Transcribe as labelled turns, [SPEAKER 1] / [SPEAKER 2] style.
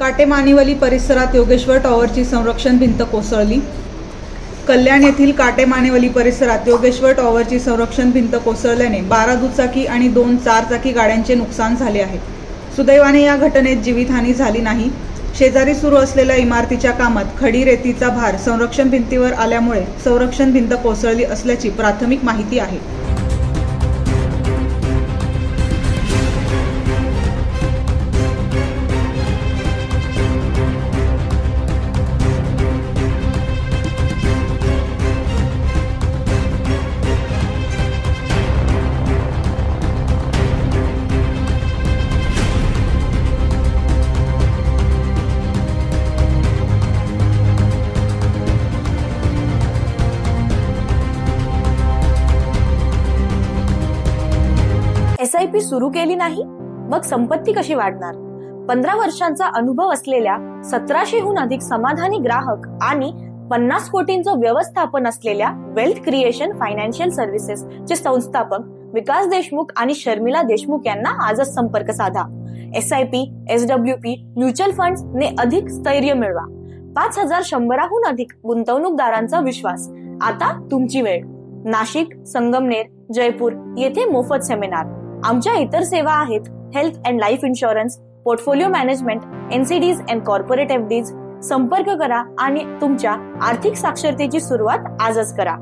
[SPEAKER 1] काटेमानिवली परिसरात योगेश्वर टॉवरची संरक्षण भिंत कोसळली. कल्याण येथील काटेमानिवली परिसरात योगेश्वर टॉवरची संरक्षण भिंत कोसळल्याने 12 दुचाकी आणि 2 चारचाकी गाड्यांचे नुकसान झाले आहे. सुदैवाने या घटनेत जीवितहानी झाली नाही. शेजारी सुरू असलेल्या इमारतीच्या कामात खडी रेतीचा भार संरक्षण भिंतीवर आल्यामुळे संरक्षण भिंत कोसळली असल्याची प्राथमिक माहिती आहे.
[SPEAKER 2] SIP सुरू केली नाही, मग संपत्ती कशी वाढणार? 15 वर्षांचा अनुभव असलेल्या 1700हून अधिक समाधानी ग्राहक आणि 50 कोटींचं व्यवस्थापन असलेल्या वेल्थ क्रिएशन फायनान्शियल सर्व्हिसेस चे संस्थापक विकास देशमुख आणि शर्मिला देशमुख यांना आजच संपर्क साधा. SIP, SWP, म्युच्युअल फंड्स ने अधिक स्थैर्य मिळवा. 5100हून अधिक गुंतवणूकदारांचा विश्वास. आता तुमची वेळ. नाशिक, संगमनेर, जयपूर येथे मोफत सेमिनार. आमच्या इतर सेवा आहेत health and life insurance, portfolio management, NCDs and corporate FDs. संपर्क करा आणि तुमच्या आर्थिक साक्षरतेची सुरुवात आजच करा.